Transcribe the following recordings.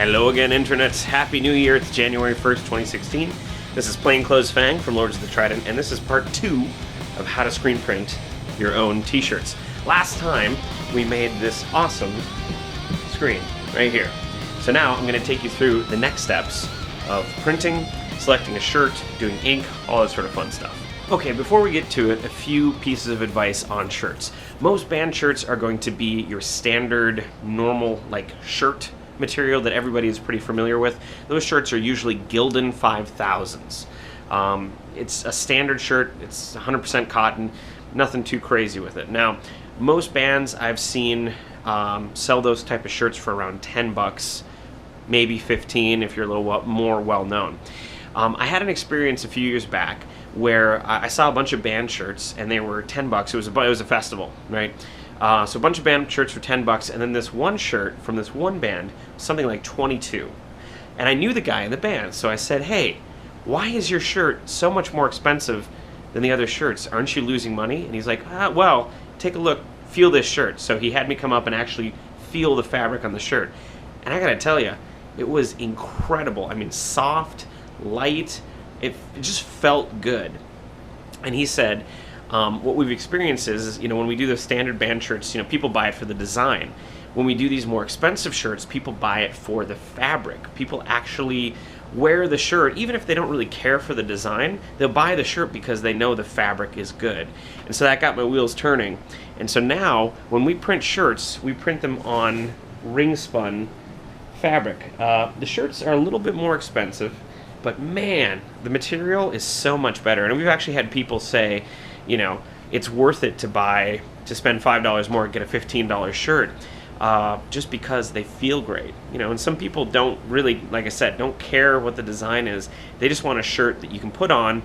Hello again, Internet. Happy New Year. It's January 1st, 2016. This is Plainclothes Fang from Lords of the Trident, and this is part 2 of how to screen print your own t-shirts. Last time, we made this awesome screen right here. So now I'm going to take you through the next steps of printing, selecting a shirt, doing ink, all that sort of fun stuff. Okay, before we get to it, a few pieces of advice on shirts. Most band shirts are going to be your standard, normal, shirt material that everybody is pretty familiar with. Those shirts are usually Gildan 5000s. It's a standard shirt, it's 100% cotton, nothing too crazy with it. Now, most bands I've seen sell those type of shirts for around 10 bucks, maybe 15 if you're a little more well-known. I had an experience a few years back where I saw a bunch of band shirts and they were 10 bucks. It was a festival, right? So a bunch of band shirts for 10 bucks, and then this one shirt from this one band, something like 22. And I knew the guy in the band, so I said, "Hey, why is your shirt so much more expensive than the other shirts? Aren't you losing money?" And he's like, "Well, take a look, feel this shirt." So he had me come up and actually feel the fabric on the shirt. And I gotta tell you, it was incredible. I mean, soft, light, it just felt good. And he said, what we've experienced is, when we do the standard band shirts, people buy it for the design. When we do these more expensive shirts, people buy it for the fabric. People actually wear the shirt, even if they don't really care for the design, they'll buy the shirt because they know the fabric is good. And so that got my wheels turning. And so now, when we print shirts, we print them on ring spun fabric. The shirts are a little bit more expensive, but man, the material is so much better. And we've actually had people say, it's worth it to spend $5 more and get a $15 shirt just because they feel great. And some people don't really, like I said, don't care what the design is. They just want a shirt that you can put on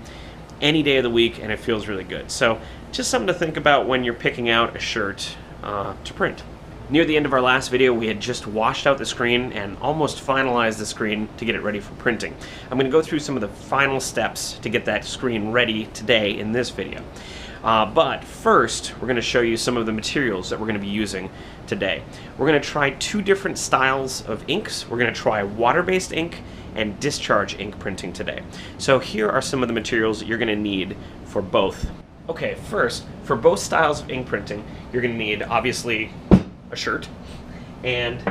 any day of the week and it feels really good. So just something to think about when you're picking out a shirt to print. Near the end of our last video, we had just washed out the screen and almost finalized the screen to get it ready for printing. I'm going to go through some of the final steps to get that screen ready today in this video. But first, we're going to show you some of the materials that we're going to be using today. We're going to try 2 different styles of inks. We're going to try water-based ink and discharge ink printing today. So here are some of the materials that you're going to need for both. Okay, first, for both styles of ink printing, you're going to need, obviously, a shirt and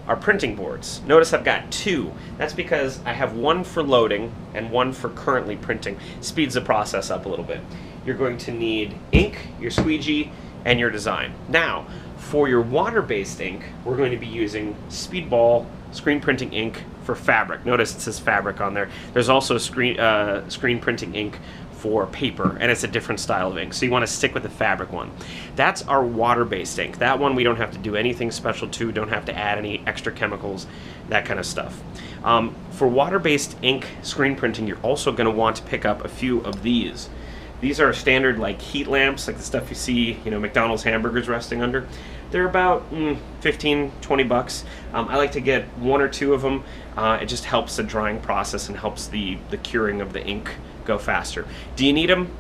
our printing boards. Notice I've got 2. That's because I have one for loading and one for currently printing. Speeds the process up a little bit. You're going to need ink, your squeegee, and your design. Now, for your water-based ink, we're going to be using Speedball screen printing ink for fabric. Notice it says fabric on there. There's also screen printing ink for paper, and it's a different style of ink, so you want to stick with the fabric one. That's our water-based ink. That one we don't have to do anything special to, don't have to add any extra chemicals, that kind of stuff. For water-based ink screen printing, you're also going to want to pick up a few of these. These are standard heat lamps, like the stuff you see, McDonald's hamburgers resting under. They're about 15, 20 bucks. I like to get 1 or 2 of them. It just helps the drying process and helps the curing of the ink go faster. Do you need them?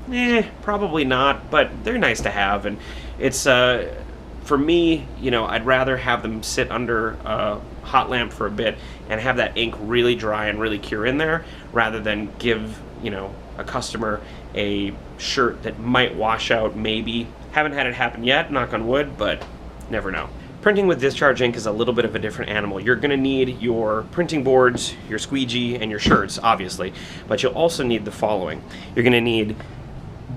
Probably not, but they're nice to have. And it's, for me, I'd rather have them sit under a hot lamp for a bit and have that ink really dry and really cure in there, rather than give, a customer a shirt that might wash out, maybe. Haven't had it happen yet, knock on wood, but never know. Printing with discharge ink is a little bit of a different animal. You're going to need your printing boards, your squeegee, and your shirts, obviously, but you'll also need the following. You're going to need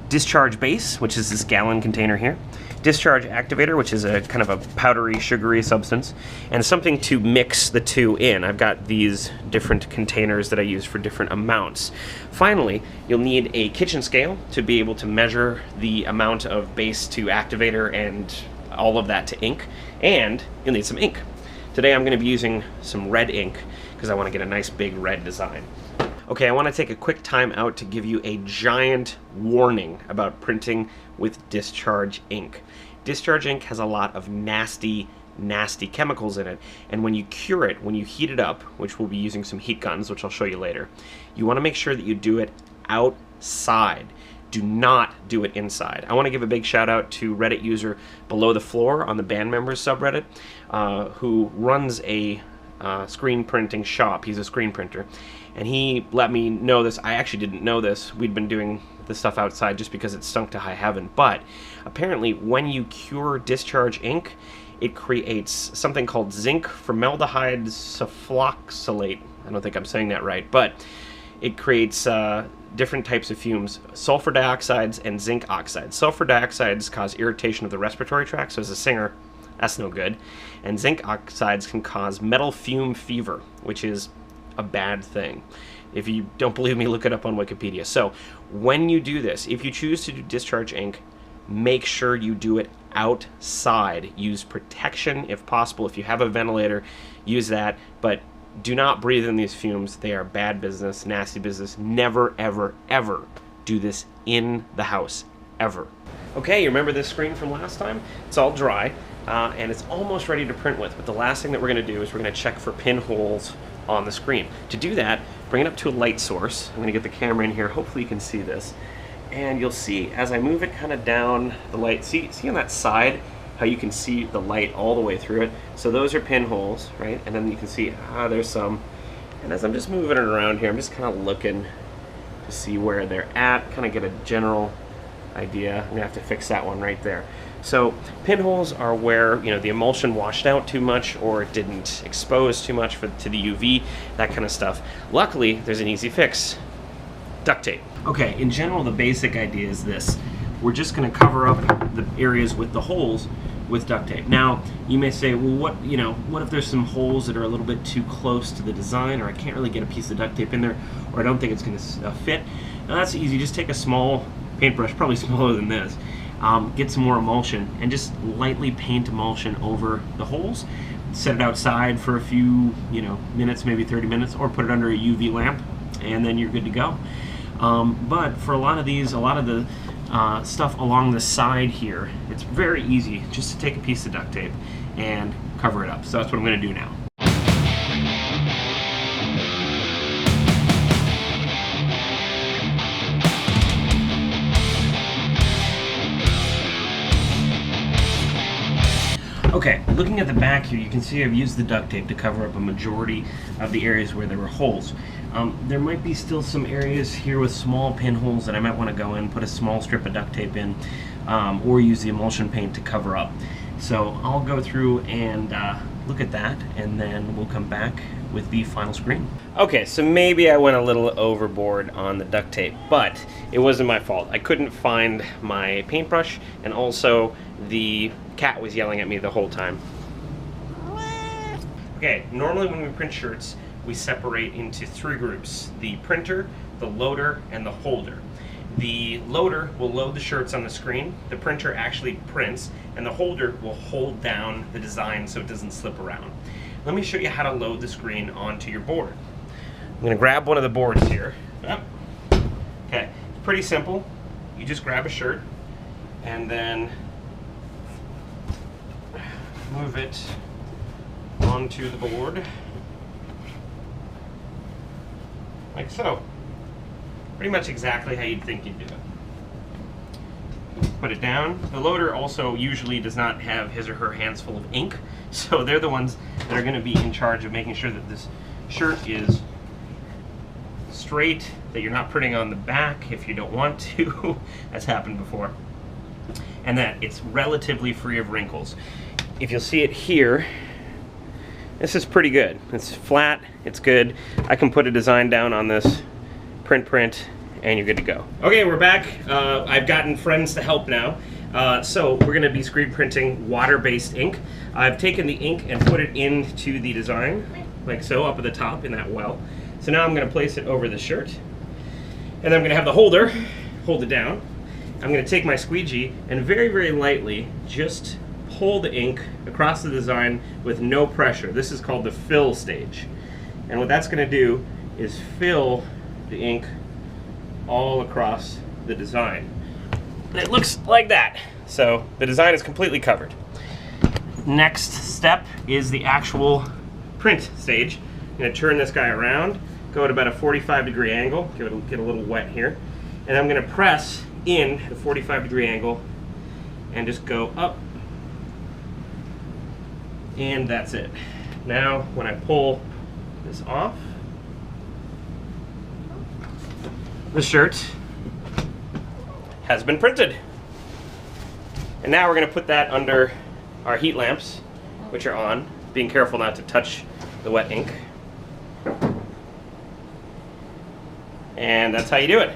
discharge base, which is this gallon container here, discharge activator, which is a kind of a powdery, sugary substance, and something to mix the 2 in. I've got these different containers that I use for different amounts. Finally, you'll need a kitchen scale to be able to measure the amount of base to activator and all of that to ink, and you'll need some ink. Today I'm going to be using some red ink because I want to get a nice big red design. Okay, I want to take a quick time out to give you a giant warning about printing with discharge ink. Discharge ink has a lot of nasty chemicals in it, and when you cure it, when you heat it up, which we'll be using some heat guns, which I'll show you later, you want to make sure that you do it outside. Do not do it inside. I want to give a big shout out to Reddit user Below the Floor on the Band Members subreddit, who runs a screen printing shop. He's a screen printer, and he let me know this. I actually didn't know this. We'd been doing the stuff outside just because it stunk to high heaven, but apparently when you cure Discharge Ink, it creates something called zinc formaldehyde sulfoxylate. I don't think I'm saying that right, but it creates different types of fumes, sulfur dioxides and zinc oxides. Sulfur dioxides cause irritation of the respiratory tract, so as a singer, that's no good. And zinc oxides can cause metal fume fever, which is a bad thing. If you don't believe me, look it up on Wikipedia. So when you do this, if you choose to do Discharge Ink, make sure you do it outside. Use protection if possible. If you have a ventilator, use that, but do not breathe in these fumes. They are bad business, nasty business. Never, ever, ever do this in the house, ever. Okay, you remember this screen from last time? It's all dry, and it's almost ready to print with, but the last thing that we're going to do is we're going to check for pinholes on the screen. To do that, bring it up to a light source. I'm going to get the camera in here. Hopefully you can see this. And you'll see as I move it kind of down the light, see on that side how you can see the light all the way through it? So those are pinholes, right? And then you can see, there's some. And as I'm just moving it around here, I'm just kind of looking to see where they're at, kind of get a general idea. I'm going to have to fix that one right there. So pinholes are where, you know, the emulsion washed out too much or it didn't expose too much to the UV, that kind of stuff. Luckily, there's an easy fix. Duct tape. Okay, in general, the basic idea is this. We're just going to cover up the areas with the holes with duct tape. Now, you may say, well, what if there's some holes that are a little bit too close to the design, or I can't really get a piece of duct tape in there, or I don't think it's going to fit? Now, that's easy. Just take a small paintbrush, probably smaller than this, get some more emulsion, and just lightly paint emulsion over the holes. Set it outside for a few, minutes, maybe 30 minutes, or put it under a UV lamp, and then you're good to go. But for a lot of the stuff along the side here, it's very easy just to take a piece of duct tape and cover it up. So that's what I'm going to do now. Okay, looking at the back here, you can see I've used the duct tape to cover up a majority of the areas where there were holes. There might be still some areas here with small pinholes that I might want to go in, put a small strip of duct tape in, or use the emulsion paint to cover up. So I'll go through and look at that, and then we'll come back with the final screen. Okay, so maybe I went a little overboard on the duct tape, but it wasn't my fault. I couldn't find my paintbrush, and also the cat was yelling at me the whole time. Okay, normally when we print shirts, we separate into three groups: the printer, the loader, and the holder. The loader will load the shirts on the screen, the printer actually prints, and the holder will hold down the design so it doesn't slip around. Let me show you how to load the screen onto your board. I'm going to grab one of the boards here. Okay, pretty simple. You just grab a shirt and then move it onto the board like so. Pretty much exactly how you'd think you'd do it. Put it down. The loader also usually does not have his or her hands full of ink, so they're the ones that are going to be in charge of making sure that this shirt is straight, that you're not printing on the back if you don't want to. That's happened before. And that it's relatively free of wrinkles. If you'll see it here, this is pretty good. It's flat, it's good. I can put a design down on this, print, and you're good to go. Okay, we're back. I've gotten friends to help now. So we're gonna be screen printing water-based ink. I've taken the ink and put it into the design, like so, up at the top in that well. So now I'm gonna place it over the shirt, and then I'm gonna have the holder hold it down. I'm gonna take my squeegee and very, very lightly just pull the ink across the design with no pressure. This is called the fill stage. And what that's gonna do is fill the ink all across the design. And it looks like that. So the design is completely covered. Next step is the actual print stage. I'm gonna turn this guy around, go at about a 45-degree angle, get a little wet here, and I'm gonna press in the 45-degree angle and just go up, and that's it. now when I pull this off, the shirt has been printed. And now we're going to put that under our heat lamps, which are on, being careful not to touch the wet ink. And that's how you do it.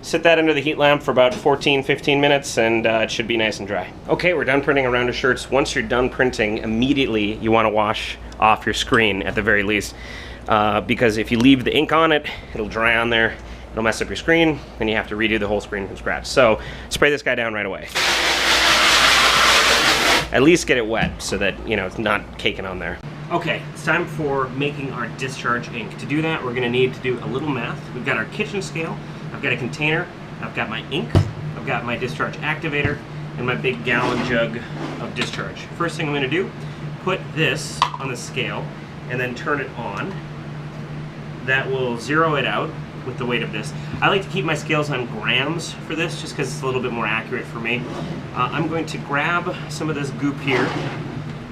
Sit that under the heat lamp for about 14-15 minutes and it should be nice and dry. Okay, we're done printing a round of shirts. Once you're done printing, immediately you want to wash off your screen at the very least. Because if you leave the ink on it, it'll dry on there, it'll mess up your screen, and you have to redo the whole screen from scratch. So spray this guy down right away. At least get it wet so that, you know, it's not caking on there. Okay, it's time for making our discharge ink. To do that, we're gonna need to do a little math. We've got our kitchen scale, I've got a container, I've got my ink, I've got my discharge activator, and my big gallon jug of discharge. First thing I'm gonna do, put this on the scale and then turn it on. That will zero it out with the weight of this. I like to keep my scales on grams for this just because it's a little bit more accurate for me. I'm going to grab some of this goop here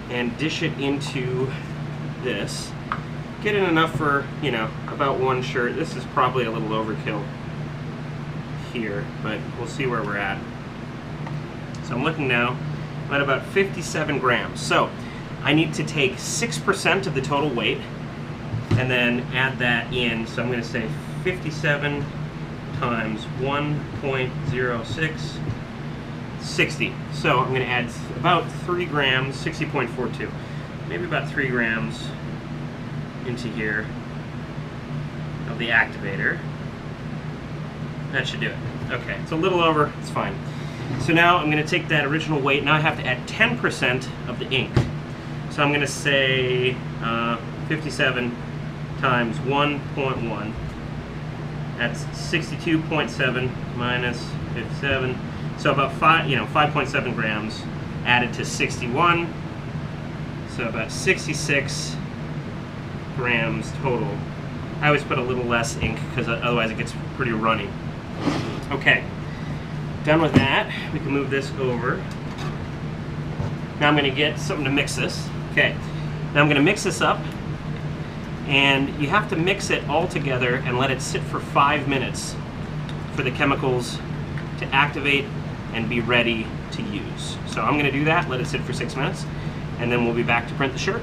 and dish it into this. Get in enough for, you know, about one shirt. This is probably a little overkill here, but we'll see where we're at. So I'm looking now at about 57 grams. So I need to take 6% of the total weight and then add that in. So I'm going to say 57 times 1.06, 60. So I'm going to add about 3 grams, 60.42, maybe about 3 grams into here of the activator. That should do it. Okay, it's a little over, it's fine. So now I'm going to take that original weight, now I have to add 10% of the ink. So I'm going to say 57 times 1.1. That's 62.7 minus 57. So about 5.7 grams added to 61. So about 66 grams total. I always put a little less ink because otherwise it gets pretty runny. Okay, done with that. We can move this over. Now I'm going to get something to mix this. Okay, now I'm going to mix this up. And you have to mix it all together and let it sit for 5 minutes for the chemicals to activate and be ready to use. So I'm going to do that, let it sit for 6 minutes, and then we'll be back to print the shirt.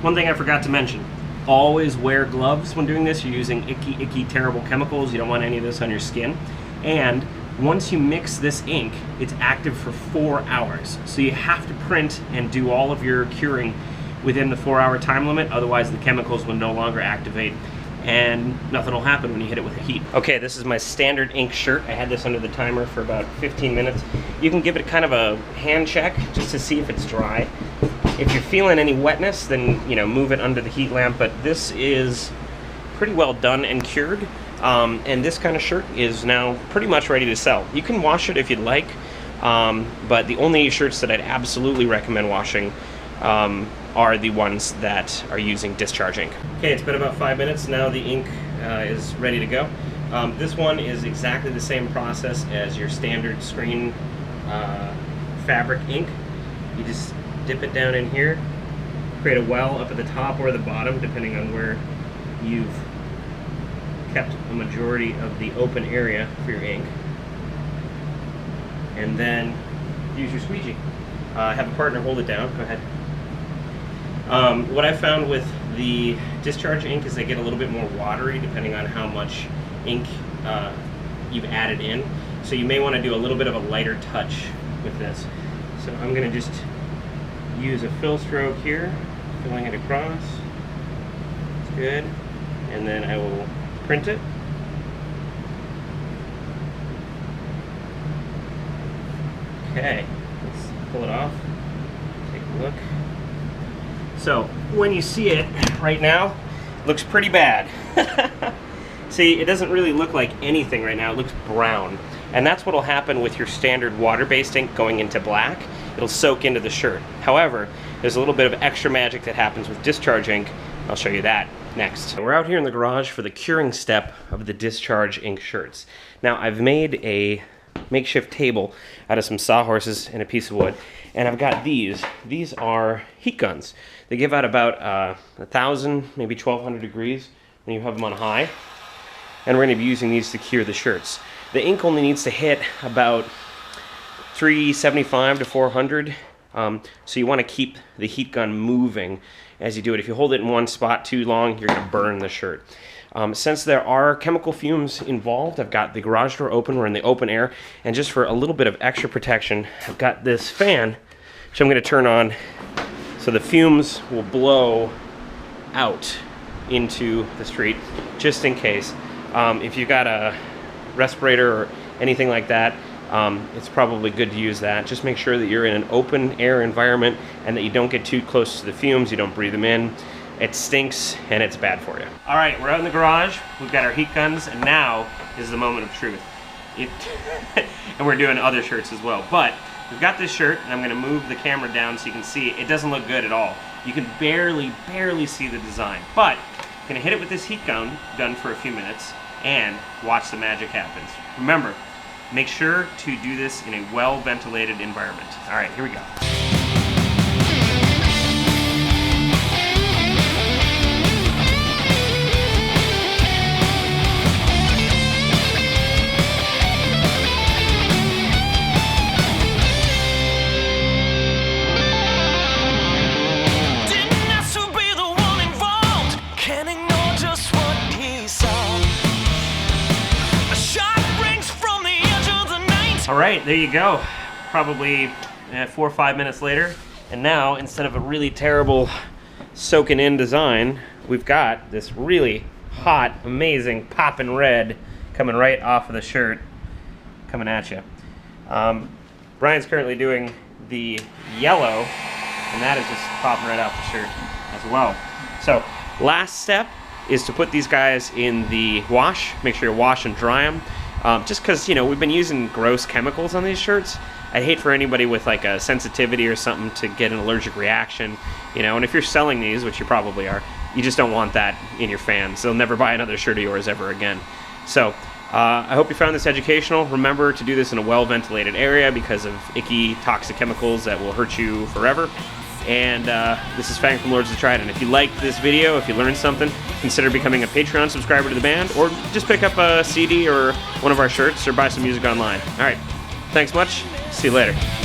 One thing I forgot to mention, always wear gloves when doing this. You're using icky, terrible chemicals. You don't want any of this on your skin. And once you mix this ink, it's active for 4 hours. So you have to print and do all of your curing within the 4-hour time limit, otherwise the chemicals will no longer activate and nothing will happen when you hit it with the heat. Okay, this is my standard ink shirt. I had this under the timer for about 15 minutes. You can give it kind of a hand check just to see if it's dry. If you're feeling any wetness, then, you know, move it under the heat lamp, but this is pretty well done and cured. And this kind of shirt is now pretty much ready to sell. You can wash it if you'd like, but the only shirts that I'd absolutely recommend washing are the ones that are using Discharge Ink. Okay, it's been about 5 minutes. Now the ink is ready to go. This one is exactly the same process as your standard screen fabric ink. You just dip it down in here, create a well up at the top or the bottom, depending on where you've kept a majority of the open area for your ink. And then use your squeegee. Have a partner hold it down. Go ahead. What I found with the Discharge Ink is they get a little bit more watery depending on how much ink you've added in. So you may want to do a little bit of a lighter touch with this. So I'm going to just use a fill stroke here, filling it across. It's good. And then I will print it. Okay, let's pull it off. Take a look. So when you see it right now, it looks pretty bad. See, it doesn't really look like anything right now. It looks brown. And that's what will happen with your standard water-based ink going into black. It'll soak into the shirt. However, there's a little bit of extra magic that happens with Discharge Ink. I'll show you that next. We're out here in the garage for the curing step of the Discharge Ink shirts. Now, I've made a makeshift table out of some sawhorses and a piece of wood. And I've got these. These are heat guns. They give out about 1,000, maybe 1,200 degrees when you have them on high. And we're going to be using these to cure the shirts. The ink only needs to hit about 375 to 400. So you want to keep the heat gun moving as you do it. If you hold it in one spot too long, you're going to burn the shirt. Since there are chemical fumes involved, I've got the garage door open. We're in the open air. And just for a little bit of extra protection, I've got this fan, which I'm going to turn on so the fumes will blow out into the street, just in case. If you've got a respirator or anything like that, it's probably good to use that. Just make sure that you're in an open air environment and that you don't get too close to the fumes, you don't breathe them in. It stinks and it's bad for you. All right, we're out in the garage. We've got our heat guns, and now is the moment of truth. And we're doing other shirts as well. But we've got this shirt, and I'm gonna move the camera down so you can see it doesn't look good at all. You can barely see the design. But I'm gonna hit it with this heat gun for a few minutes and watch the magic happen. Remember, make sure to do this in a well-ventilated environment. All right, here we go. All right, there you go. Probably 4 or 5 minutes later. And now, instead of a really terrible soaking in design, we've got this really hot, amazing poppin' red coming right off of the shirt, coming at you. Brian's currently doing the yellow, and that is just popping right off the shirt as well. So, last step is to put these guys in the wash. Make sure you wash and dry them. Just because, you know, we've been using gross chemicals on these shirts. I'd hate for anybody with like a sensitivity or something to get an allergic reaction, you know, and if you're selling these, which you probably are, you just don't want that in your fans. They'll never buy another shirt of yours ever again. So, I hope you found this educational. Remember to do this in a well-ventilated area because of icky, toxic chemicals that will hurt you forever. And this is Fang from Lords of the Trident. If you liked this video, if you learned something, consider becoming a Patreon subscriber to the band, or just pick up a CD or one of our shirts, or buy some music online. All right, thanks much. See you later.